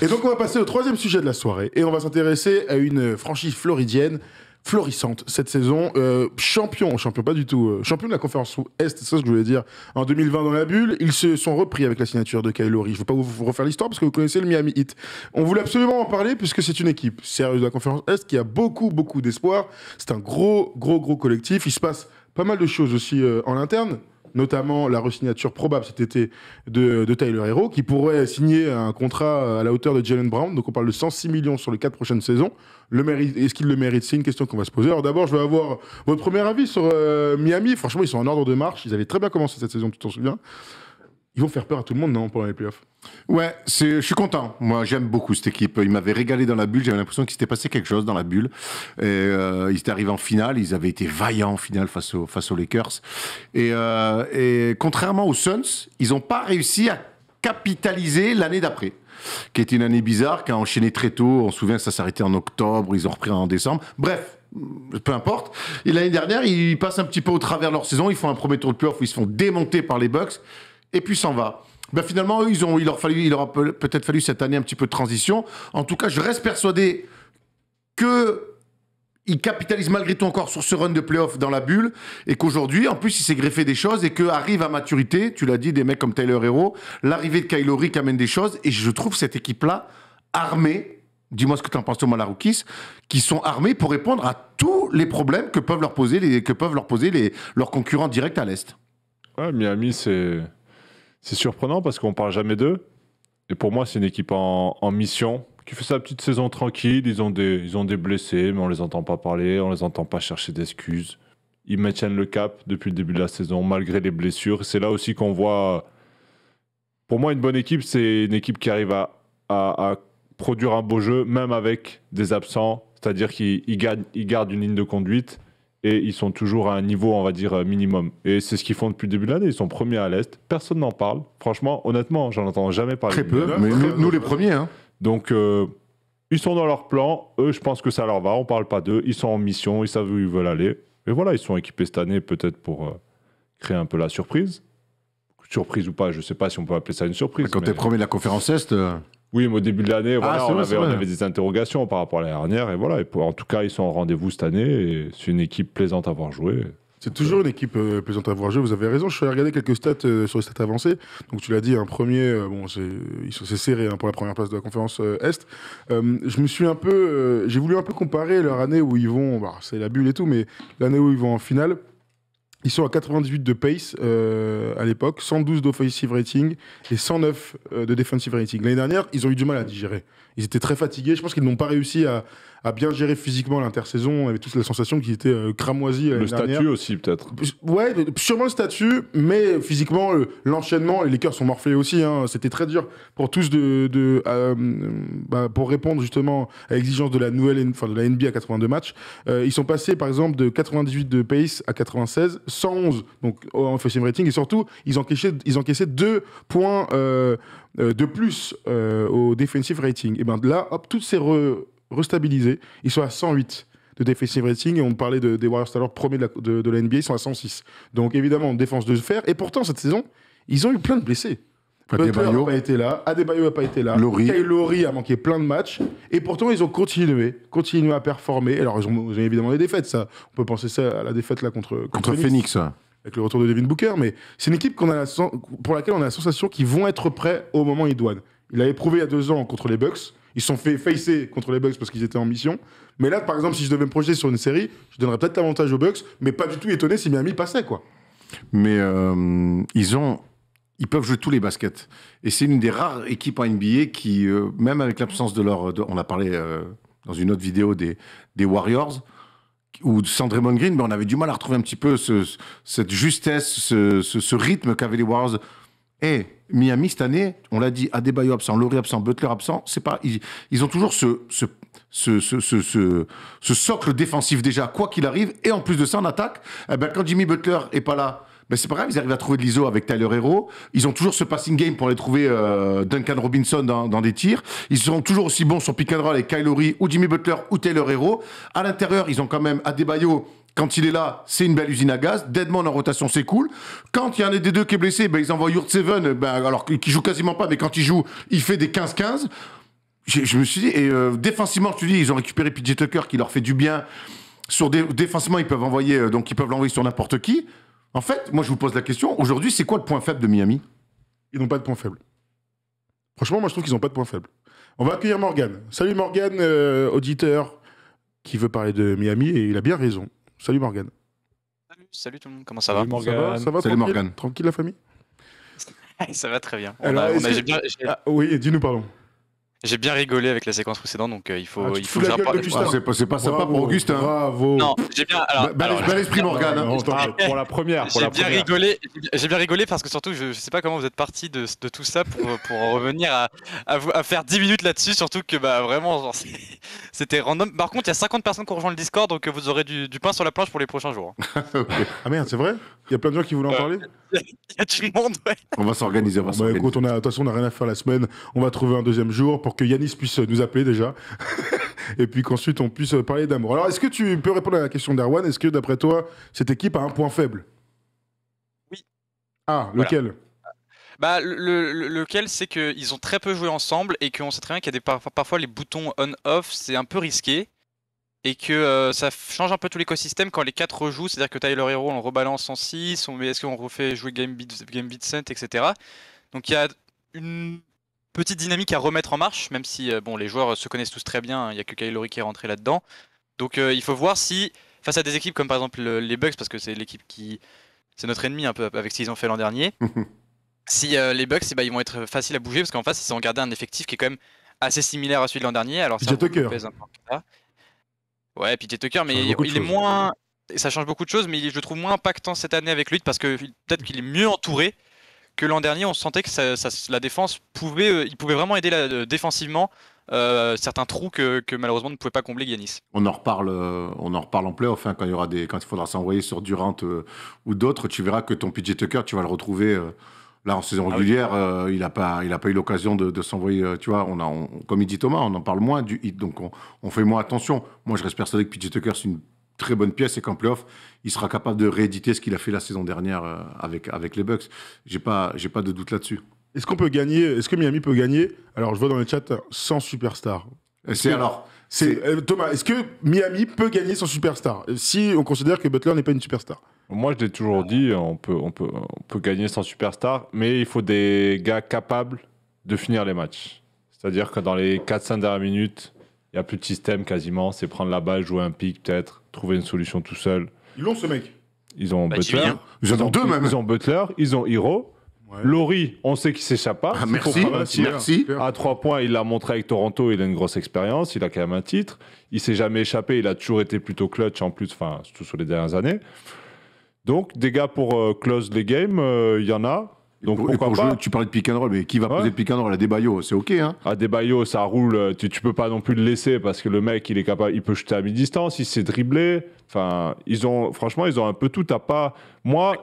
Et donc, on va passer au troisième sujet de la soirée. Et on va s'intéresser à une franchise floridienne florissante cette saison. Champion pas du tout. Champion de la conférence Est, c'est ça ce que je voulais dire. En 2020 dans la bulle, ils se sont repris avec la signature de Kyle Lowry. Je ne vais pas vous refaire l'histoire parce que vous connaissez le Miami Heat. On voulait absolument en parler puisque c'est une équipe sérieuse de la conférence Est qui a beaucoup d'espoir. C'est un gros collectif. Il se passe pas mal de choses aussi en interne, notamment la re-signature probable cet été de Tyler Herro, qui pourrait signer un contrat à la hauteur de Jaylen Brown. Donc on parle de 106 millions sur les 4 prochaines saisons. Est-ce qu'il le mérite? C'est une question qu'on va se poser. Alors d'abord, je vais avoir votre premier avis sur Miami. Franchement, ils sont en ordre de marche. Ils avaient très bien commencé cette saison, tu t'en souviens? Ils vont faire peur à tout le monde, non, pendant les playoffs? Ouais, je suis content. Moi, j'aime beaucoup cette équipe. Ils m'avaient régalé dans la bulle. J'avais l'impression qu'il s'était passé quelque chose dans la bulle. Et, ils étaient arrivés en finale. Ils avaient été vaillants en finale face aux Lakers. Et contrairement aux Suns, ils n'ont pas réussi à capitaliser l'année d'après, qui était une année bizarre, qui a enchaîné très tôt. On se souvient, ça s'arrêtait en octobre. Ils ont repris en décembre. Bref. Peu importe. Et l'année dernière, ils passent un petit peu au travers de leur saison. Ils font un premier tour de playoff où ils se font démonter par les Bucks. Et puis s'en va. Ben finalement, eux, il leur a peut-être fallu cette année un petit peu de transition. En tout cas, je reste persuadé qu'ils capitalisent malgré tout encore sur ce run de play-off dans la bulle et qu'aujourd'hui, en plus, il s'est greffé des choses et qu'arrive à maturité, tu l'as dit, des mecs comme Tyler Herro, l'arrivée de Kyle Lowry qui amène des choses et je trouve cette équipe-là armée, dis-moi ce que tu en penses Thomas Laroukis, qui sont armés pour répondre à tous les problèmes que peuvent leur poser leurs concurrents directs à l'Est. Ouais, Miami, c'est surprenant parce qu'on ne parle jamais d'eux. Et pour moi, c'est une équipe en mission qui fait sa petite saison tranquille. Ils ont des blessés, mais on ne les entend pas parler, on ne les entend pas chercher d'excuses. Ils maintiennent le cap depuis le début de la saison, malgré les blessures. C'est là aussi qu'on voit... Pour moi, une bonne équipe, c'est une équipe qui arrive à produire un beau jeu, même avec des absents. C'est-à-dire qu'ils gardent une ligne de conduite. Et ils sont toujours à un niveau, on va dire, minimum. Et c'est ce qu'ils font depuis le début de l'année. Ils sont premiers à l'Est. Personne n'en parle. Franchement, honnêtement, j'en entends jamais parler. Très peu, mais nous les premiers. Hein. Donc, ils sont dans leur plan. Eux, je pense que ça leur va. On parle pas d'eux. Ils sont en mission. Ils savent où ils veulent aller. Et voilà, ils sont équipés cette année peut-être pour créer un peu la surprise. Surprise ou pas, je sais pas si on peut appeler ça une surprise. Quand t'es premier de la conférence Est... Oui, mais au début de l'année, voilà, on vrai. avait des interrogations par rapport à l'année dernière. Et voilà, en tout cas, ils sont au rendez-vous cette année. Et c'est une équipe plaisante à voir jouer. C'est toujours une équipe plaisante à voir jouer. Vous avez raison. Je suis allé regarder quelques stats sur les stats avancées. Donc tu l'as dit, un premier, c'est serré pour la première place de la conférence Est. Je me suis j'ai voulu un peu comparer leur année où ils vont, c'est la bulle et tout, mais l'année où ils vont en finale. Ils sont à 98 de pace à l'époque, 112 d'offensive rating et 109 de defensive rating. L'année dernière, ils ont eu du mal à digérer. Ils étaient très fatigués. Je pense qu'ils n'ont pas réussi à bien gérer physiquement l'intersaison. On avait tous la sensation qu'ils étaient cramoisis l'année dernière. Le statut aussi, peut-être. Ouais, sûrement le statut, mais physiquement, l'enchaînement, et les cœurs sont morflés aussi. Hein. C'était très dur pour tous pour répondre justement à l'exigence de la de la NBA à 82 matchs. Ils sont passés, par exemple, de 98 de pace à 96, 111 donc en offensive rating, et surtout, ils encaissaient 2 points de plus au defensive rating. Et bien là, hop, tout s'est restabilisé. Ils sont à 108 de defensive rating, et on parlait des Warriors tout à l'heure, premier de la NBA, ils sont à 106. Donc évidemment, défense de fer. Et pourtant, cette saison, ils ont eu plein de blessés. Butler n'a pas été là, Adebayo n'a pas été là, Kyle Lowry a manqué plein de matchs, et pourtant ils ont continué à performer. Alors ils ont évidemment des défaites, ça. On peut penser ça à la défaite là contre Phoenix. Avec le retour de Devin Booker, mais c'est une équipe pour laquelle on a la sensation qu'ils vont être prêts au moment idoine. Il avait prouvé il y a 2 ans contre les Bucks. Ils se sont fait facer contre les Bucks parce qu'ils étaient en mission. Mais là, par exemple, si je devais me projeter sur une série, je donnerais peut-être l'avantage aux Bucks, mais pas du tout étonné si Miami passait, quoi. Mais ils peuvent jouer tous les baskets. Et c'est une des rares équipes en NBA qui, même avec l'absence on a parlé dans une autre vidéo des Warriors, ou sans Draymond Green, on avait du mal à retrouver un petit peu cette justesse, ce rythme qu'avaient les Warriors. Et Miami, cette année, on l'a dit, Adebayo absent, Lowry absent, Butler absent, c'est pas, ils ont toujours ce socle défensif déjà, quoi qu'il arrive. Et en plus de ça, en attaque, quand Jimmy Butler est pas là, c'est pas grave, ils arrivent à trouver de l'ISO avec Tyler Herro. Ils ont toujours ce passing game pour aller trouver Duncan Robinson dans des tirs. Ils seront toujours aussi bons sur pick and roll avec Kyle Lowry ou Jimmy Butler ou Tyler Herro. À l'intérieur, ils ont quand même Adebayo. Quand il est là, c'est une belle usine à gaz. Deadman en rotation, c'est cool. Quand il y en a des deux qui est blessé, ils envoient Yurtseven, alors qu'il joue quasiment pas, mais quand il joue, il fait des 15-15. je me suis dit, et défensivement, je te dis, ils ont récupéré PJ Tucker qui leur fait du bien. Défensivement, ils peuvent l'envoyer sur n'importe qui. En fait, moi, je vous pose la question. Aujourd'hui, c'est quoi le point faible de Miami? Ils n'ont pas de point faible. Franchement, moi, je trouve qu'ils n'ont pas de point faible. On va accueillir Morgan. Salut Morgan, auditeur qui veut parler de Miami, et il a bien raison. Salut Morgan. Salut tout le monde, comment ça va? Salut Morgan. Ça va Salut tranquille Morgan. Tranquille la famille? Ça va très bien. Alors, oui, dis-nous pardon. J'ai bien rigolé avec la séquence précédente, donc il faut, tu il te faut fous que la j'en gueule de parle. Gustave. C'est pas sympa pour Augustin. Bravo. Non, j'ai bien. Bel esprit Morgan. Non, Pour la première. J'ai bien rigolé. J'ai bien rigolé parce que surtout, je sais pas comment vous êtes parti de tout ça pour en revenir à faire 10 minutes là-dessus. Surtout que vraiment, genre, c'était random. Par contre, il y a 50 personnes qui ont rejoint le Discord, donc vous aurez du pain sur la planche pour les prochains jours. Ah merde, c'est vrai? Il y a plein de gens qui voulaient en parler? Il y a tout le monde, ouais. On va s'organiser. Écoute, de toute façon, on n'a rien à faire la semaine. On va trouver un deuxième jour pour que Yanis puisse nous appeler déjà. Et puis qu'ensuite, on puisse parler d'amour. Alors, est-ce que tu peux répondre à la question d'Erwan? Est-ce que, d'après toi, cette équipe a un point faible? Oui. Ah, lequel? Lequel, c'est qu'ils ont très peu joué ensemble et qu'on sait très bien qu'il y a parfois les boutons on-off, c'est un peu risqué. Et que ça change un peu tout l'écosystème quand les 4 rejouent, c'est-à-dire que Tyler Hero on le rebalance en 6, est-ce qu'on refait jouer Game Beat Cent, etc. Donc il y a une petite dynamique à remettre en marche, même si les joueurs se connaissent tous très bien, il n'y a que Kyle Lowry qui est rentré là-dedans. Donc il faut voir si, face à des équipes comme par exemple les Bucks, parce que c'est l'équipe c'est notre ennemi un peu avec ce qu'ils ont fait l'an dernier, si les Bucks ils vont être faciles à bouger, parce qu'en face ils ont gardé un effectif qui est quand même assez similaire à celui de l'an dernier. Alors PJ Tucker. Ouais, PJ Tucker, mais il est moins. Ça change beaucoup de choses, mais je le trouve moins impactant cette année avec lui parce que peut-être qu'il est mieux entouré que l'an dernier. On sentait que la défense il pouvait vraiment aider défensivement certains trous que malheureusement ne pouvait pas combler Giannis. On en reparle en playoff quand il faudra s'envoyer sur Durant ou d'autres. Tu verras que ton PJ Tucker, tu vas le retrouver. Là, en saison régulière, il n'a pas eu l'occasion de s'envoyer. Tu vois, comme il dit Thomas, on en parle moins du hit, donc on fait moins attention. Moi, je reste persuadé que PJ Tucker, c'est une très bonne pièce et qu'en playoff, il sera capable de rééditer ce qu'il a fait la saison dernière avec les Bucks. J'ai pas de doute là-dessus. Est-ce qu'on peut gagner? Est-ce que Miami peut gagner? Alors, je vois dans le chat sans superstar. Thomas, est-ce que Miami peut gagner sans superstar si on considère que Butler n'est pas une superstar? Moi, je l'ai toujours dit, on peut gagner sans superstar, mais il faut des gars capables de finir les matchs. C'est-à-dire que dans les 4-5 dernières minutes, il n'y a plus de système quasiment. C'est prendre la balle, jouer un pick peut-être, trouver une solution tout seul. Ils l'ont, ce mec. Ils ont Butler. Jimmy, hein. Ils en ont deux même. Ils ont Butler, ils ont Hero. Ouais. Lowry, on sait qu'il s'échappe pas. Merci. À 3 points, il l'a montré avec Toronto, il a une grosse expérience, il a quand même un titre. Il s'est jamais échappé, il a toujours été plutôt clutch en plus, surtout sur les dernières années. Donc, des gars pour close les games, il y en a. Donc, pourquoi pas jouer, tu parlais de pick and roll, mais qui va poser le pick and roll à Adebayo? C'est OK, hein? Adebayo, ça roule, tu peux pas non plus le laisser parce que le mec, il est capable, il peut shooter à mi-distance, il sait dribbler. Enfin, franchement, ils ont un peu tout à pas. Moi,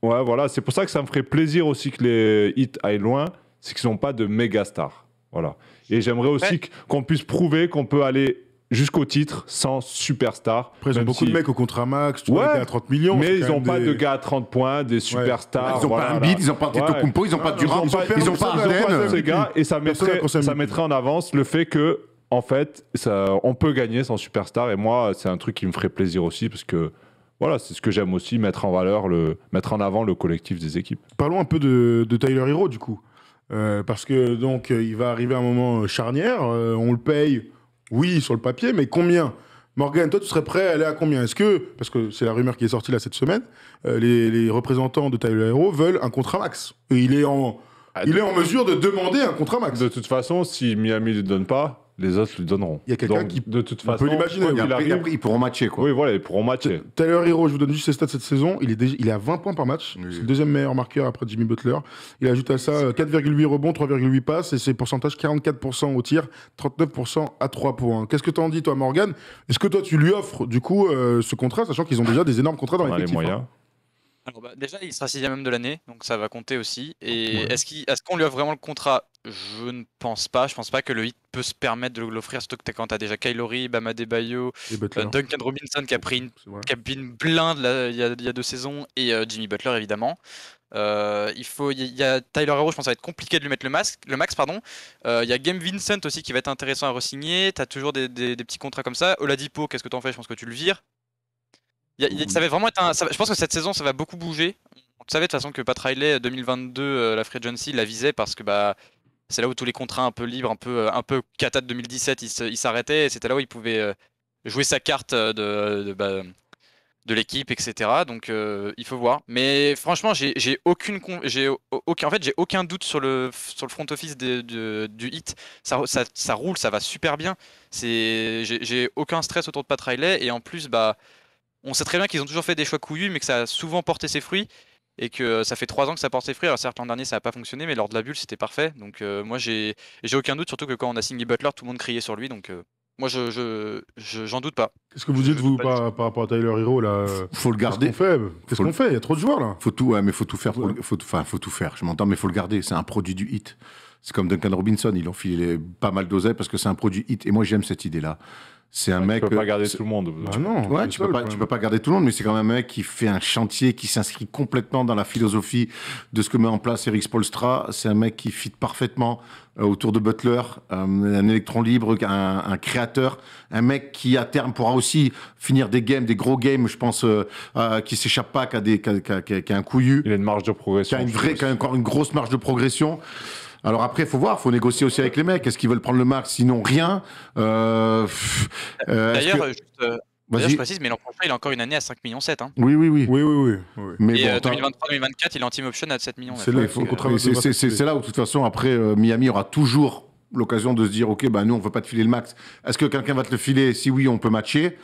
ouais, voilà, c'est pour ça que ça me ferait plaisir aussi que les Heat aillent loin, c'est qu'ils n'ont pas de méga stars. Voilà. Et j'aimerais aussi qu'on puisse prouver qu'on peut aller jusqu'au titre sans superstar. Après, ils ont beaucoup de mecs au contrat max, tu vois, à 30 millions. Mais ils n'ont pas de gars à 30 points, des superstars. Ils n'ont pas un bid, ils n'ont pas Antetokounmpo, ils n'ont pas Durant, ils n'ont pas Harden. Ces gars, et ça mettrait en avance le fait que, en fait, on peut gagner sans superstar. Et moi, c'est un truc qui me ferait plaisir aussi parce que voilà, c'est ce que j'aime aussi, mettre en avant le collectif des équipes. Parlons un peu de Tyler Hero, du coup. Parce que, donc, il va arriver un moment charnière, on le paye. Oui, sur le papier, mais combien? Morgan, toi, tu serais prêt à aller à combien? Est-ce que, parce que c'est la rumeur qui est sortie là cette semaine, les représentants de Tyler Hero veulent un contrat max. Et il est en mesure de demander un contrat max. De toute façon, si Miami ne le donne pas, les autres lui donneront. Il y a quelqu'un qui de toute façon, peut l'imaginer. Après, ils pourront matcher, quoi. Oui, voilà, ils pourront matcher. Tyler Hero, je vous donne juste ses stats cette saison. Il est à 20 points par match. Oui. C'est le deuxième meilleur marqueur après Jimmy Butler. Il ajoute à ça 4,8 rebonds, 3,8 passes et ses pourcentages 44% au tir, 39% à 3 points. Qu'est-ce que tu en dis, toi, Morgan? Est-ce que toi, tu lui offres, du coup, ce contrat, sachant qu'ils ont déjà des énormes contrats dans l'effectif? Les moyens. Alors, déjà, il sera 6e homme de l'année, donc ça va compter aussi. Et Ouais. est-ce qu'on lui offre vraiment le contrat? Je ne pense pas. Je pense pas que le Heat peut se permettre de l'offrir, surtout que quand t'as déjà Kylori, Bam Adebayo, Et Butler. Duncan Robinson qui a pris C'est vrai. une blinde là, il y a 2 saisons, et Jimmy Butler évidemment. Il y a Tyler Herro, je pense que ça va être compliqué de lui mettre le max, pardon. Il y a Game Vincent aussi qui va être intéressant à re-signer. T'as toujours des petits contrats comme ça. Oladipo, qu'est-ce que t'en fais? Je pense que tu le vires. Ça va vraiment être je pense que cette saison, ça va beaucoup bouger. On savait de toute façon que Pat Riley 2022, la Free Agency, la visait parce que c'est là où tous les contrats un peu libres, un peu cata de 2017, ils s'arrêtaient. Et c'était là où il pouvait jouer sa carte de l'équipe, etc. Donc il faut voir. Mais franchement, j'ai aucun doute sur le front office du Heat. Ça roule, ça va super bien. J'ai aucun stress autour de Pat Riley, et en plus, on sait très bien qu'ils ont toujours fait des choix couillus, mais que ça a souvent porté ses fruits. Et que ça fait 3 ans que ça porte ses fruits. Alors certes, l'an dernier, ça n'a pas fonctionné, mais lors de la bulle, c'était parfait. Donc moi, j'ai aucun doute, surtout que quand on a signé Butler, tout le monde criait sur lui. Donc moi, j'en doute pas. Qu'est-ce que vous dites, vous, par rapport à Tyler Hero, là Faut le Qu'est-ce garder. qu'on fait Qu'est-ce Faut qu'on fait Il y a trop de joueurs, là. Faut tout, ouais, mais faut tout faire. Faut tout faire. Je m'entends, mais faut le garder. C'est un produit du Heat. C'est comme Duncan Robinson. Ils ont filé pas mal d'oseille parce que c'est un produit Heat. Et moi, j'aime cette idée-là. C'est un mec. Tu peux pas garder tout le monde. Ah non. Ouais, c'est tu ça, peux le pas, problème. tu peux pas garder tout le monde, mais c'est quand même un mec qui fait un chantier qui s'inscrit complètement dans la philosophie de ce que met en place Eric Spoelstra. C'est un mec qui fit parfaitement autour de Butler, un électron libre, un créateur, un mec qui à terme pourra aussi finir des games, des gros games, je pense, qui s'échappe pas, qui a un couillu, Il a une marge de qui progression. a qui a encore une grosse marge de progression. Alors après, il faut voir, il faut négocier aussi avec les mecs. Est-ce qu'ils veulent prendre le max, sinon rien D'ailleurs, je Vas-y. précise, mais l'an prochain, il a encore une année à 5,7 millions. Hein. Oui. Oui, oui, oui. oui. Mais Et bon, attends. 2023-2024, il est en team option à 7 millions. C'est là, Ouais, il faut le contrat. c'est là où, de toute façon, après, Miami aura toujours l'occasion de se dire, OK, nous, on ne veut pas te filer le max. Est-ce que quelqu'un va te le filer? Si oui, on peut matcher.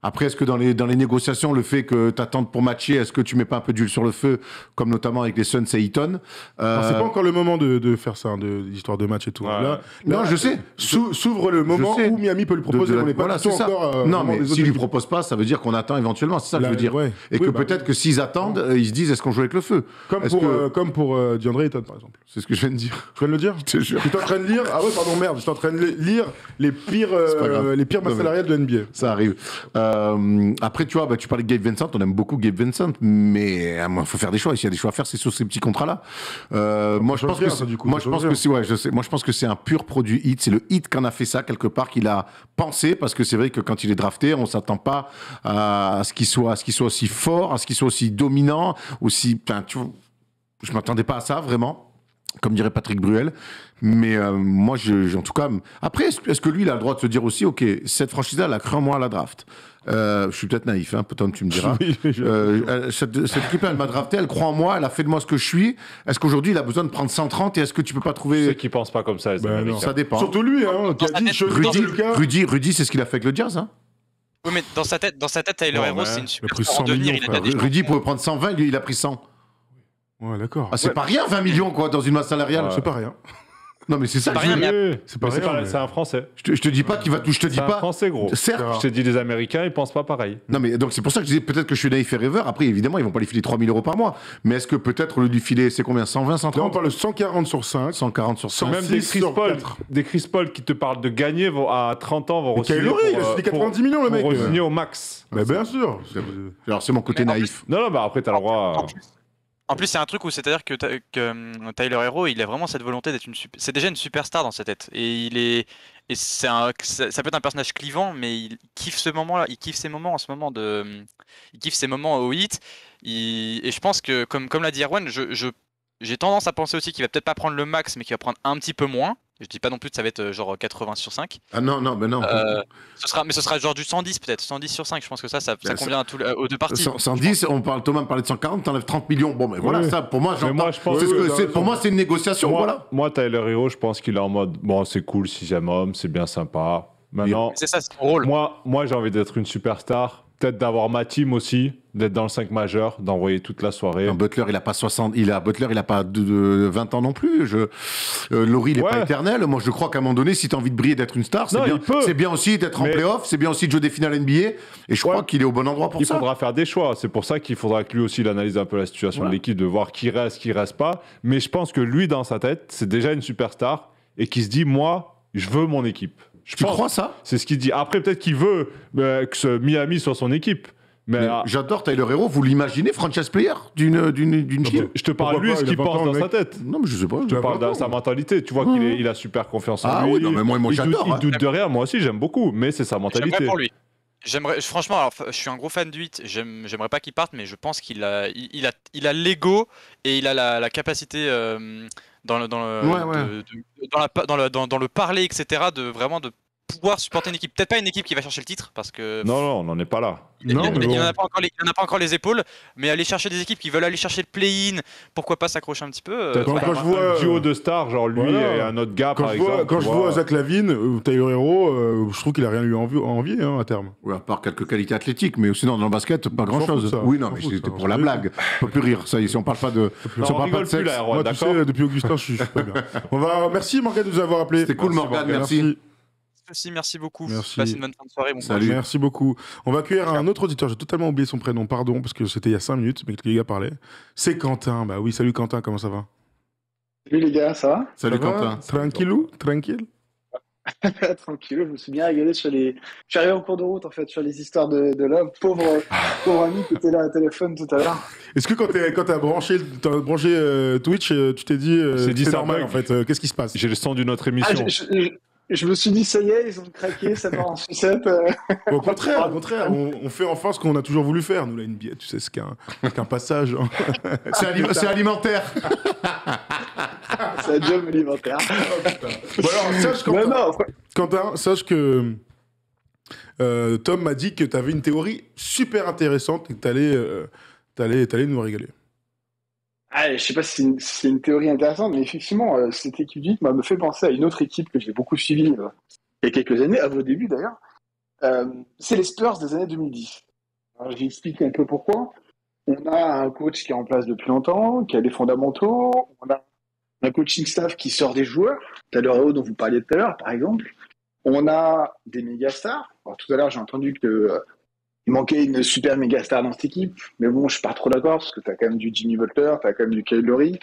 Après, est-ce que dans les négociations, le fait que tu attentes pour matcher, est-ce que tu mets pas un peu d'huile sur le feu, comme notamment avec les Suns et Eaton Alors, c'est pas encore le moment de faire ça, d'histoire de match et tout. Ouais. Là, Non, je sais. S'ouvre le moment sais. où Miami peut lui proposer. On n'est pas Voilà, du tout c'est ça. encore. Non, vraiment mais des autres s'il lui équipes. propose pas, ça veut dire qu'on attend éventuellement. C'est ça que je Là, veux dire. ouais. Et Oui, que bah, peut-être que s'ils attendent, ils se disent, est-ce qu'on joue avec le feu? Comme pour DeAndre Ayton, par exemple. C'est ce que je viens de dire. Tu viens de le dire Je te jure. J'étais en train de lire. Ah ouais, pardon, merde. J'étais en train de lire les pires pas grave. masses mais- salariales de NBA. Ça arrive. Après, tu vois, tu parlais de Gabe Vincent, on aime beaucoup Gabe Vincent, mais il faut faire des choix. Et s'il y a des choix à faire, c'est sur ces petits contrats-là. Moi, je pense que ça, du coup, moi, ça je pense change que c'est, ouais, je sais. Moi, je pense que c'est un pur produit Heat. C'est le Heat qui en a fait ça quelque part, qu'il a pensé, parce que c'est vrai que quand il est drafté, on s'attend pas à ce qu'il soit aussi fort, à ce qu'il soit aussi dominant, aussi. Enfin, tu vois, je m'attendais pas à ça vraiment. Comme dirait Patrick Bruel. Mais moi, en tout cas... Après, est-ce que lui, il a le droit de se dire aussi, OK, cette franchise-là, elle a cru en moi à la draft. Je suis peut-être naïf, hein, Tom, tu me diras. Oui, Cette équipe-là, elle m'a drafté, elle croit en moi, elle a fait de moi ce que je suis. Est-ce qu'aujourd'hui, il a besoin de prendre 130 et est-ce que tu peux pas Je sais trouver... qu'ils pensent pas comme ça, les Ben Américains. non. Ça dépend. Surtout lui, hein, qui a dit Rudy, c'est ce qu'il a fait avec le Jazz. Hein. Oui, mais dans sa tête, Tyler Non, Hero, mais c'est une il a super pris star en 100 devenir. millions, Il a frère. des Rudy pouvait prendre 120, lui, il a pris 100. Ouais, d'accord. Ah, c'est pas rien, 20 millions, quoi, dans une masse salariale. Ouais. C'est pas rien. Non, mais c'est ça. pas que je rien, veux. mais C'est pas Mais rien, mais- c'est un Français. Je te dis pas qu'il va tout. Je te dis C'est un pas. Français, gros. Certes. Je t'ai dit, les Américains, ils pensent pas pareil. Non, mais donc c'est pour ça que je disais peut-être que je suis naïf et rêveur. Après, évidemment, ils vont pas lui filer 3 000 euros par mois. Mais est-ce que peut-être lui filer, c'est combien 120, Là, on 130 parle de 140 sur 5. 140 sur 100. Même 106 des Chris sur Paul, 4. qui te parlent de gagner à 30 ans vont Kyle Lowry, il a signé 90 millions, le mec. Pour signer au max. Mais bien sûr. Alors, c'est mon côté Mais en naïf. Non, bah après, t'as le droit. En plus, c'est un truc où c'est-à-dire que Tyler Hero, il a vraiment cette volonté d'être c'est déjà une superstar dans sa tête. Et ça peut être un personnage clivant, mais il kiffe ce moment-là. Il kiffe ces moments en ce moment il kiffe ces moments au hit. Et je pense que, comme l'a dit Erwan, j'ai tendance à penser aussi qu'il va peut-être pas prendre le max, mais qu'il va prendre un petit peu moins. Je dis pas non plus que ça va être genre 80 sur 5. Ah non, mais non. Ce sera genre du 110 peut-être, 110 sur 5. Je pense que ça convient aux deux parties. 110, Thomas me parlait de 140, t'enlèves 30 millions. Bon, mais voilà, Oui. ça, pour moi, Mais moi, je pense que- pour moi, c'est une négociation, voilà. Moi, Tyler Hero, je pense qu'il est en mode bon, c'est cool, 6e homme, c'est bien sympa. Maintenant, C'est ça, c'est son rôle. moi j'ai envie d'être une superstar. peut-être d'avoir ma team aussi, d'être dans le 5 majeur, d'envoyer toute la soirée. Non, Butler, il a pas 60, Butler, il a pas de 20 ans non plus. Laurie, il est pas éternel. Moi, je crois qu'à un moment donné, si tu as envie de briller, d'être une star, c'est bien aussi d'être en playoff, c'est bien aussi de jouer des finales NBA. Et je crois qu'il est au bon endroit pour ça. Il faudra faire des choix. C'est pour ça qu'il faudra que lui aussi il analyse un peu la situation de l'équipe, de voir qui reste pas. Mais je pense que lui, dans sa tête, c'est déjà une superstar et qu'il se dit, moi, je veux mon équipe. Tu crois ça? C'est ce qu'il dit. Après, peut-être qu'il veut que ce Miami soit son équipe. Mais j'adore Tyler Hero. Vous l'imaginez franchise player d'une team? Je te parle lui ce qu'il pense dans sa tête. Non, mais je sais pas. Je te parle de sa mentalité. Tu vois qu'il a super confiance en lui. Ah oui, non, mais moi j'adore. Il doute de rien. Moi aussi, j'aime beaucoup. Mais c'est sa mentalité. J'aimerais pour lui. Franchement, alors, je suis un gros fan du 8. J'aimerais pas qu'il parte, mais je pense qu'il a l'ego et il a la capacité dans le parler, etc. de pouvoir supporter une équipe. Peut-être pas une équipe qui va chercher le titre, parce que... Non, on n'en est pas là. Il n'en a pas encore les épaules, mais aller chercher des équipes qui veulent aller chercher le play-in, pourquoi pas s'accrocher un petit peu Quand je vois un duo de stars, genre lui et un autre gars, par exemple. Quand je vois Zach LaVine, Tyler Hero, je trouve qu'il a rien eu envie à terme. Oui, à part quelques qualités athlétiques, mais sinon dans le basket, pas grand-chose. Oui, non, mais c'était pour la blague. On peut plus rire, ça, si on parle pas de sexe. Moi, tu sais, depuis Augustin, je suis pas bien. Merci Morgane de nous avoir appelé. C'était cool, Morgane, merci. Merci beaucoup. Merci. Passez une bonne fin de soirée. Salut. Merci beaucoup. On va accueillir un autre auditeur. J'ai totalement oublié son prénom, pardon, parce que c'était il y a 5 minutes, mais que les gars parlaient. C'est Quentin. Bah oui, salut Quentin, comment ça va? Salut les gars, ça va? Salut Quentin. Tranquille. Tranquille, je me suis bien régalé sur les... Je suis arrivé en cours de route, en fait, sur les histoires de l'homme. Pauvre ami qui était là au téléphone tout à l'heure. Est-ce que quand t'as branché Twitch, tu t'es dit c'est normal, en fait, qu'est-ce qui se passe? J'ai le son d'une autre émission. Je me suis dit, ça y est, ils ont craqué, ça part en sucette. Au contraire, on fait enfin ce qu'on a toujours voulu faire, nous, la NBA. Tu sais, c'est qu'un passage. Hein. C'est alimentaire. C'est un job alimentaire. Bon, alors, sache, Quentin, sache que Tom m'a dit que tu avais une théorie super intéressante et que t'allais nous régaler. Je sais pas si c'est une théorie intéressante, mais effectivement, cette équipe du 8 me fait penser à une autre équipe que j'ai beaucoup suivie il y a quelques années, à vos débuts d'ailleurs. C'est les Spurs des années 2010. Alors, je vais expliquer un peu pourquoi. On a un coach qui est en place depuis longtemps, qui a des fondamentaux. On a un coaching staff qui sort des joueurs. Tyler Hero, dont vous parliez tout à l'heure, par exemple. On a des méga stars. Alors, tout à l'heure, j'ai entendu que il manquait une super méga star dans cette équipe, mais bon, je suis pas trop d'accord, parce que tu as quand même du Jimmy Butler, tu as quand même du Kyle Lowry.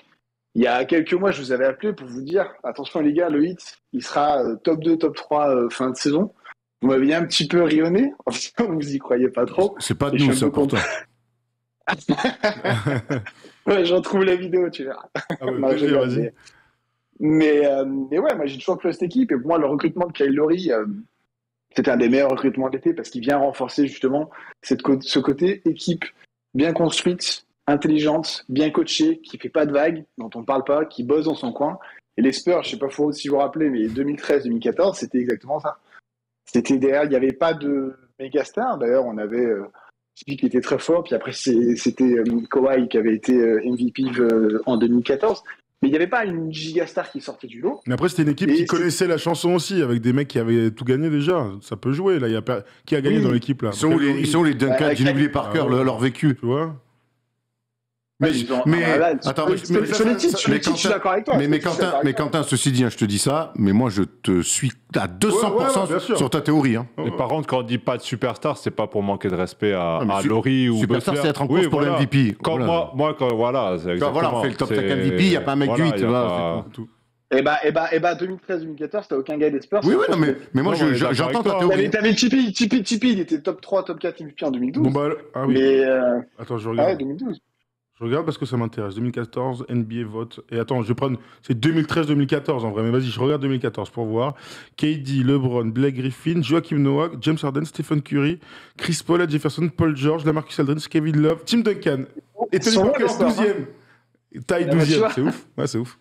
Il y a quelques mois, je vous avais appelé pour vous dire, attention les gars, le 8, il sera top 2, top 3 fin de saison. Vous m'aviez un petit peu rionné, vous y croyez pas trop. C'est pas de nous, ça, pour toi. Ouais, j'en trouve la vidéo, tu verras. Ah ouais, vas-y. Mais ouais, moi j'ai toujours cru cette équipe, et pour moi, le recrutement de Kyle Lowry... c'était un des meilleurs recrutements de l'été parce qu'il vient renforcer justement ce côté équipe bien construite, intelligente, bien coachée, qui fait pas de vagues, dont on parle pas, qui bosse dans son coin. Et les Spurs, je sais pas si vous vous rappelez, mais 2013-2014, c'était exactement ça. C'était derrière, il n'y avait pas de méga star. D'ailleurs, on avait Tipeee qui était très fort, puis après c'était Kawhi qui avait été MVP en 2014. Mais il n'y avait pas une gigastar qui sortait du lot. Mais après, c'était une équipe qui connaissait la chanson aussi, avec des mecs qui avaient tout gagné déjà. Ça peut jouer, là. Qui a gagné dans l'équipe, là? Ils sont les Duncan, Ginobili, Parker, leur vécu. Tu vois? Attends, je suis d'accord avec toi. Mais Quentin, ceci dit, je te dis ça, mais moi je te suis à 200% sur ta théorie. Hein. Mais par contre, quand on dit pas de superstar, c'est pas pour manquer de respect à Lowry ou Butler. Superstar, c'est être en course pour le MVP. Moi, voilà, c'est exactement. Voilà, on fait le top 5 MVP, il n'y a pas un mec du 8. Et bah 2013-2014, t'as aucun gars des Spurs. Oui, non, mais moi j'entends ta théorie. T'avais Tipeee, il était top 3, top 4 MVP en 2012. Bon bah, ah oui. Mais attends, je regarde. Ah ouais, 2012. Je regarde parce que ça m'intéresse. 2014, NBA vote. Et attends, je vais prendre. C'est 2013-2014 en vrai, mais vas-y, je regarde 2014 pour voir. KD, LeBron, Blake Griffin, Joakim Noah, James Harden, Stephen Curry, Chris Paul, Ed Jefferson, Paul George, LaMarcus Aldridge, Kevin Love, Tim Duncan. Et Tony Parker en 12e. Taille 12e, c'est ouf. Ouais, c'est ouf.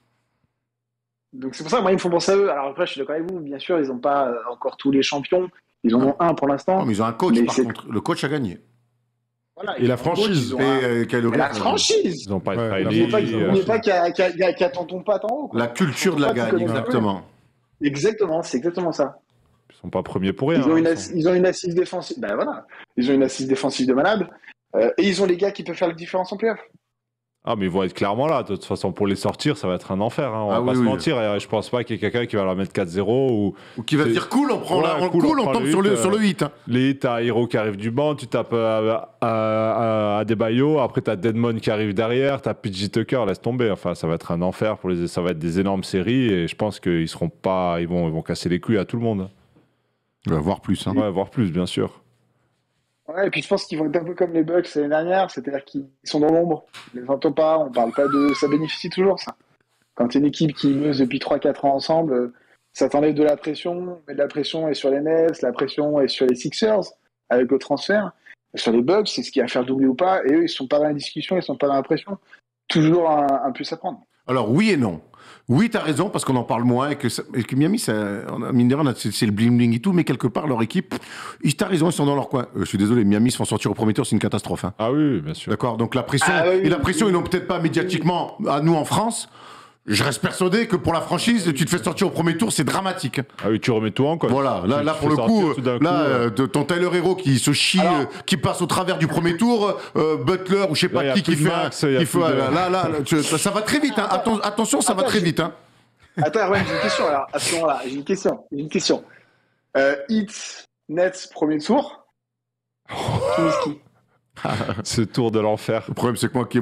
Donc c'est pour ça que moi, ils me font penser à eux. Alors après, je suis d'accord avec vous, bien sûr, ils n'ont pas encore tous les champions. Ils en ont un pour l'instant. Non, mais ils ont un coach, par contre. Le coach a gagné. Voilà, et la franchise. La franchise. Ils n'ont pas été N'oubliez pas qu'il y a tonton Pat en haut. La culture de la gagne, exactement. Exactement, c'est exactement ça. sont pas premiers pour rien. Ils ont une assise défensive. Ben voilà. Ils ont une assise défensive de malade. Et ils ont les gars qui peuvent faire la différence en playoff. Ah, mais ils vont être clairement là. De toute façon, pour les sortir, ça va être un enfer. On va pas se mentir. Et je pense pas qu'il y ait quelqu'un qui va leur mettre 4-0 ou qui va se dire cool, on prend on tombe sur le hit. Les hits, t'as Hero qui arrive du banc, tu tapes à Adebayo, après t'as Deadmon qui arrive derrière, t'as PJ Tucker, laisse tomber. Enfin, ça va être un enfer ça va être des énormes séries et je pense qu'ils seront pas, ils vont casser les couilles à tout le monde. Voire plus. Ouais, voire plus, bien sûr. Ouais, et puis je pense qu'ils vont être un peu comme les Bucks l'année dernière, c'est-à-dire qu'ils sont dans l'ombre. On les entend pas, on parle pas de. Ça bénéficie toujours, ça. Quand t'es une équipe qui meuse depuis 3-4 ans ensemble, ça t'enlève de la pression, mais la pression est sur les Nets, la pression est sur les Sixers, avec le transfert. Sur les Bucks, c'est ce qui va faire doubler ou pas, et eux, ils sont pas dans la discussion, ils sont pas dans la pression. Toujours un plus à prendre. Alors, oui et non. Oui, t'as raison, parce qu'on en parle moins, et que Miami, mine de rien, c'est le bling-bling et tout, mais quelque part, leur équipe, t'as raison, ils sont dans leur coin. Je suis désolé, Miami se font sortir au premier tour, c'est une catastrophe. Hein. Ah oui, bien sûr. D'accord, donc la pression, ils n'ont peut-être pas médiatiquement à nous en France. Je reste persuadé que pour la franchise, tu te fais sortir au premier tour, c'est dramatique. Ah oui, tu remets tout en code. Voilà, là pour le coup, ton Tyler Hero qui se chie, qui passe au travers du premier tour, Butler ou je sais pas qui fait ça va très vite. Hein. Attention, ça va très vite. Hein. Attends, Erwan, j'ai une question. Alors, à ce moment-là, j'ai une question. Heat, Nets, premier tour. Qui Ce tour de l'enfer. Le problème, c'est que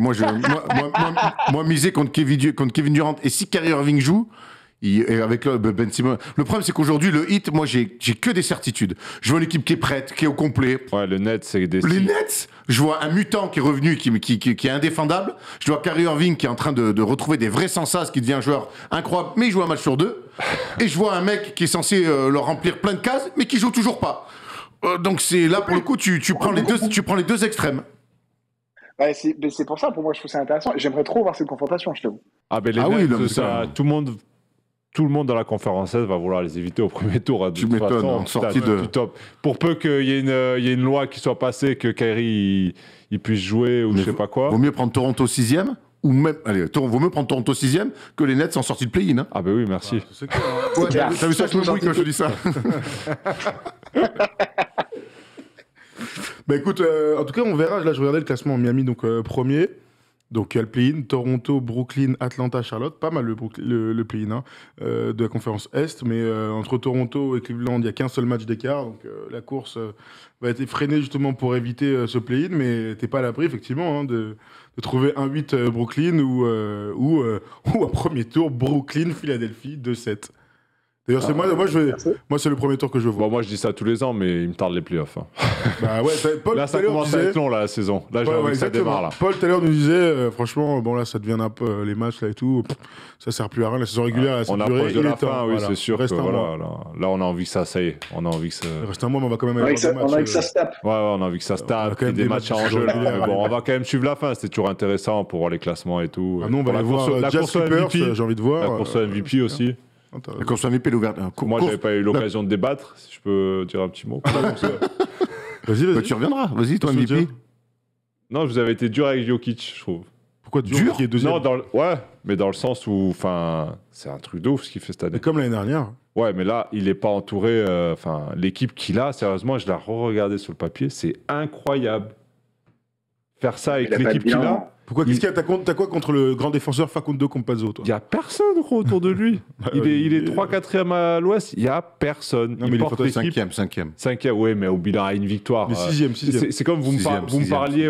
moi, miser contre Kevin Durant, et si Kyrie Irving joue, et avec Ben Simmons. Le problème, c'est qu'aujourd'hui, le Heat, moi, j'ai que des certitudes. Je vois une équipe qui est prête, qui est au complet. Ouais, le Nets, c'est des... Les Nets, je vois un mutant qui est revenu, qui est indéfendable. Je vois Kyrie Irving qui est en train de retrouver des vrais sensas, qui devient un joueur incroyable, mais il joue un match sur deux. Et je vois un mec qui est censé leur remplir plein de cases, mais qui joue toujours pas. Donc c'est là, pour le coup, tu prends les deux extrêmes. Ouais, c'est pour ça, pour moi, je trouve ça intéressant. J'aimerais trop voir cette confrontation, je t'avoue. Ah, mais les Nets, tout le monde dans la conférence S va vouloir les éviter au premier tour. Tu m'étonnes, top. Pour peu qu'il y ait une loi qui soit passée, que Kyrie il puisse jouer ou je sais pas quoi. Vaut mieux prendre Toronto 6e, ou même. Allez, vaut mieux prendre Toronto 6e que les Nets en sortie de play-in. Hein. Ah, bah oui, merci. C'est clair. Hein. Ouais, t'as vu ça, je me brouille quand je dis ça. Bah écoute, en tout cas, on verra. Là, je regardais le classement Miami, donc premier. Donc il y a le play-in, Toronto, Brooklyn, Atlanta, Charlotte, pas mal le play-in hein, de la conférence Est, mais entre Toronto et Cleveland, il n'y a qu'un seul match d'écart, donc la course va être freinée justement pour éviter ce play-in, mais t'es pas à l'abri effectivement hein, de trouver 1-8 Brooklyn ou un premier tour Brooklyn-Philadelphie 2-7. D'ailleurs, c'est moi, c'est le premier tour que je vois. Bon, moi, je dis ça tous les ans, mais il me tarde les playoffs. Hein. Bah ouais, Paul, là, ça commence à être long, la saison. Là, j'ai envie que ça démarre. Là. Paul, tout à l'heure, nous disait, franchement, bon, là, ça devient un peu les matchs, là, et tout. Ça sert plus à rien. La saison régulière, on approche de la fin, oui, c'est sûr. Reste là, on a envie que ça y est. On a envie que ça... Reste un mois, mais on va quand même avoir des matchs. On a envie que ça se tape. Ouais, on a envie que ça se tape. Des matchs en jeu. Bon, on va quand même suivre la fin. C'était toujours intéressant pour voir les classements et tout. Ah non, on va aller voir la course MVP, j'ai envie de voir. La course MVP aussi. La course MVP l'ouverte. Moi, j'avais pas eu l'occasion de débattre, si je peux dire un petit mot. Vas-y. Bah, tu reviendras. Vas-y, toi, MVP. Non, vous avez été dur avec Jokic, je trouve. Pourquoi dur qui est deuxième? Non, ouais, mais dans le sens où, c'est un truc de ouf ce qu'il fait cette année. Mais comme l'année dernière. Ouais, mais là, il est pas entouré. L'équipe qu'il a, sérieusement, je l'ai re-regardé sur le papier, c'est incroyable. Faire ça avec l'équipe qu'il a. Pourquoi qu'est-ce qu'il y a t'as quoi contre le grand défenseur Facundo Campazzo, toi? Il y a personne autour de lui. il est 3-4e à l'ouest, il y a personne. Non, mais il est 5e. Ouais, mais au bilan à une victoire. Mais 6e. C'est comme vous me parliez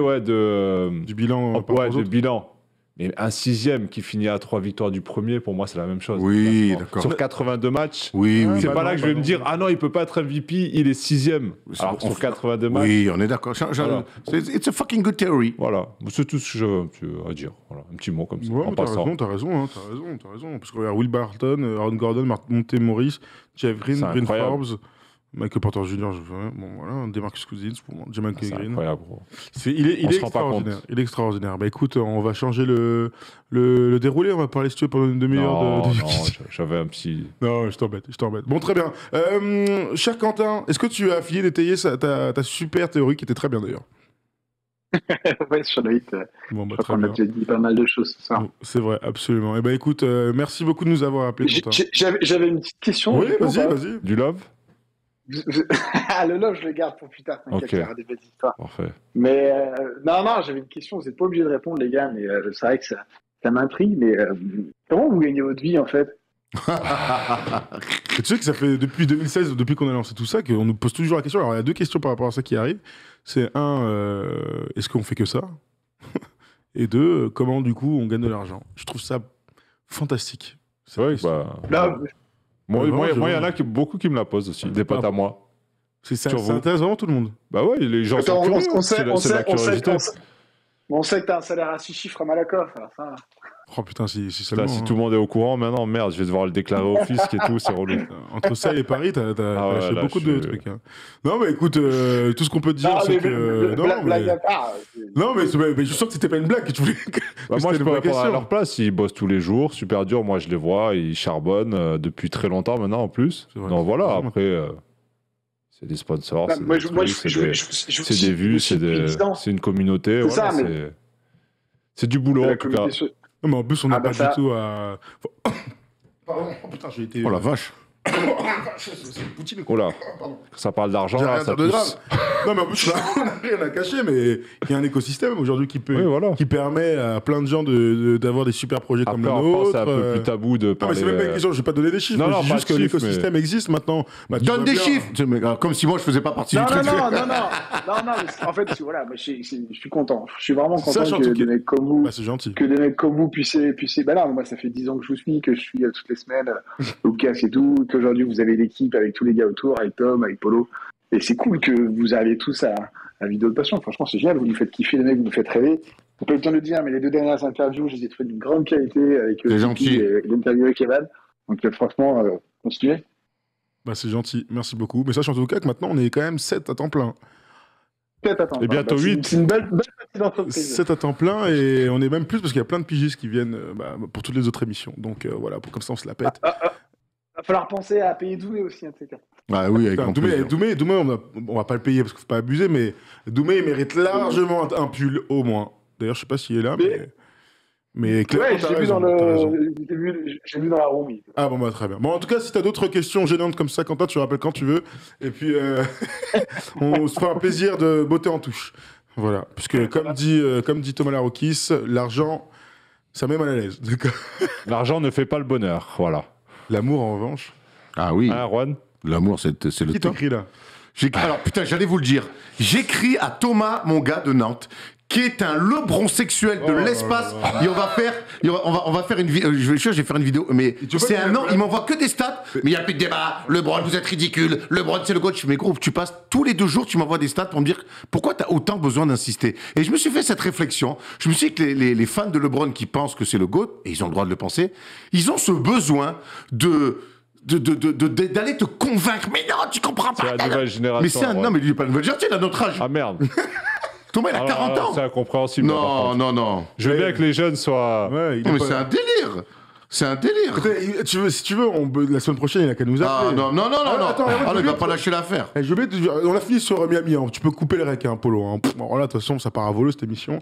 du bilan. Du bilan. Mais un 6e qui finit à 3 victoires du premier, pour moi, c'est la même chose. Oui, d'accord. Sur 82 matchs, c'est pas là que je vais me dire, ah non, il peut pas être MVP, il est 6e. Alors sur 82 matchs. Oui, on est d'accord. Voilà. It's a fucking good theory. Voilà, c'est tout ce que j'ai à dire. Voilà, un petit mot comme ça. Ouais, t'as raison. Parce que regarde, Will Barton, Aaron Gordon, Monte Morris, Jeff Green, Bryn Forbes. Michael Porter Jr., DeMarcus Cousins, Jamal Green. C'est incroyable, gros. Il est extraordinaire. Il est extraordinaire. Bah écoute, on va changer le déroulé. On va parler, si tu veux, pendant une demi-heure de Jokic. Non, j'avais un petit... Non, je t'embête. Bon, très bien. Cher Quentin, est-ce que tu as fini d'étayer ta super théorie, qui était très bien d'ailleurs? Ouais, sur le hit, je crois qu'on a déjà dit pas mal de choses ce soir. C'est vrai, absolument. Eh ben écoute, merci beaucoup de nous avoir appelés, Quentin. J'avais une petite question. Oui, vas-y. Du love? Ah, le love, je le garde pour plus tard, t'inquiète, Ok. il y aura des belles histoires. Parfait. Mais non, j'avais une question, vous n'êtes pas obligé de répondre, les gars, mais c'est vrai que ça m'intrigue, mais comment vous gagnez votre vie, en fait? Et tu sais que ça fait depuis 2016, depuis qu'on a lancé tout ça, qu'on nous pose toujours la question. Alors, il y a deux questions par rapport à ça qui arrivent. C'est est-ce qu'on fait que ça? Et deux, comment du coup on gagne de l'argent? Je trouve ça fantastique. C'est vrai que Là, moi, Ouais, il vraiment, y en a beaucoup qui me la posent aussi, des potes Ah. à moi. Ça Sur vous. intéresse vraiment tout le monde. Bah ouais, les gens sont attends, curieux. C'est la on curiosité. sait que t'as un salaire à 6 chiffres à Malakoff, alors ça... Oh putain, si Là, seulement. si hein. tout le monde est au courant, maintenant, merde, je vais devoir le déclarer au fisc et tout, c'est relou. Entre ça et Paris, t'as ouais, lâché là, beaucoup je de suis- trucs. Hein. Non, mais écoute, tout ce qu'on peut te dire, Non, c'est mais que. blague à part. Non, mais je sens que c'était pas une blague que tu voulais. Bah, moi, je peux répondre à leur place. Ils bossent tous les jours, super dur. Moi, je les vois, ils charbonnent depuis très longtemps maintenant en plus. C'est vrai. Donc voilà, Vraiment. après, c'est des sponsors, Non, c'est moi, des je- trucs, moi, je- c'est je- des- je- je- c'est je- des vues, je suis président c'est une communauté. C'est Voilà, ça, mais- c'est du boulot de la en tout cas. communauté so- Non, mais en plus, on n'a Ah, bah pas ça- du tout à. Pardon, oh putain, j'ai été. Oh la vache. C'est Poutine. Oh là, Pardon. quand ça parle d'argent, J'ai là, rien ça de grave. pousse. Non, mais en plus, on n'a rien à cacher, mais il y a un écosystème aujourd'hui qui Oui, voilà. qui permet à plein de gens d'avoir des super projets comme Après, le en France, nôtre. c'est un peu plus tabou de Non, mais parler. c'est même pas une question, je vais pas donner des chiffres. Non, mais non, je dis pas juste de que chiffres, l'écosystème existe maintenant. Bah, tu Donne vois des bien. chiffres. Mais, comme si moi je faisais pas partie Non, du non, truc. non, mais en fait, voilà, moi, je suis content. Je suis vraiment content Sachant que que- des mecs comme vous, Bah, c'est gentil. que des mecs comme vous puissiez. Bah là, moi, ça fait 10 ans que je vous suis, que je suis toutes les semaines au casse et tout, qu'aujourd'hui vous avez l'équipe avec tous les gars autour, avec Tom, avec Polo. Et c'est cool que vous arriviez tous à Vidéo de Passion. Franchement, c'est génial. Vous nous faites kiffer, les mecs, vous nous faites rêver. On peut le temps de le dire, mais les 2 dernières interviews, je les ai trouvées d'une grande qualité avec C'est gentil. et l'interview avec Evan. Donc, franchement, continuez. Bah, c'est gentil, merci beaucoup. Mais sache en tout cas que maintenant, on est quand même 7 à temps plein. Peut-être attends. Et bientôt c'est- 8. C'est une belle petite entreprise. 7 à temps plein et on est même plus parce qu'il y a plein de pigistes qui viennent pour toutes les autres émissions. Donc voilà, comme ça on se la pète. Va falloir penser à payer Doué aussi, en tout cas. Ah oui, avec Putain, grand plaisir. Doumé, on va pas le payer parce qu'il faut pas abuser, mais Doumé il mérite largement un pull au moins. D'ailleurs, je sais pas s'il est là, mais clairement, Ouais, t'as j'ai vu, raison, t'as raison. j'ai vu dans la room. Ah bon, bah très bien. Bon, en tout cas, si t'as d'autres questions gênantes comme ça, Quentin, tu rappelles quand tu veux. Et puis, on se fera un plaisir de botter en touche. Voilà. Puisque, comme dit Thomas Larokis, l'argent, ça met mal à l'aise. D'accord. L'argent ne fait pas le bonheur, voilà. L'amour, en revanche. Ah oui, Hein, Juan? l'amour, c'est le Qui top. t'écrit là? Alors putain, j'allais vous le dire. J'écris à Thomas, mon gars de Nantes, qui est un lebron sexuel de Oh l'espace. là là. Et on va faire une vidéo. Je vais faire une vidéo. Mais tu veux c'est pas un qu'il- an. Il m'envoie que des stats. Mais il n'y a plus de débat. LeBron, vous êtes ridicule. LeBron, c'est le coach. Mais gros, tu passes tous les 2 jours, tu m'envoies des stats pour me dire pourquoi tu as autant besoin d'insister. Et je me suis fait cette réflexion. Je me suis dit que les fans de LeBron qui pensent que c'est le GOAT, et ils ont le droit de le penser, ils ont ce besoin d'aller te convaincre. Mais non, tu comprends C'est pas. la nouvelle génération. Mais c'est un. Juan. Non, mais lui, il est pas une nouvelle génération, il a notre âge. Ah merde. Thomas, il a Alors, 40 ans. C'est incompréhensible. par Non, contre. non, non. Je veux bien que les jeunes soient. Ouais, il Non, est mais pas- c'est un délire. C'est un délire. Si tu veux, la semaine prochaine, il a qu'à nous appeler. Ah non, non, non, non, Ah, non. attends, Ah, non, il va je- pas lâcher l'affaire. Eh, je vais te dire, on a fini sur Miami. Hein. Tu peux couper le rec, hein, Polo. Hein. Pff, alors là, de toute façon, ça part à volo cette émission.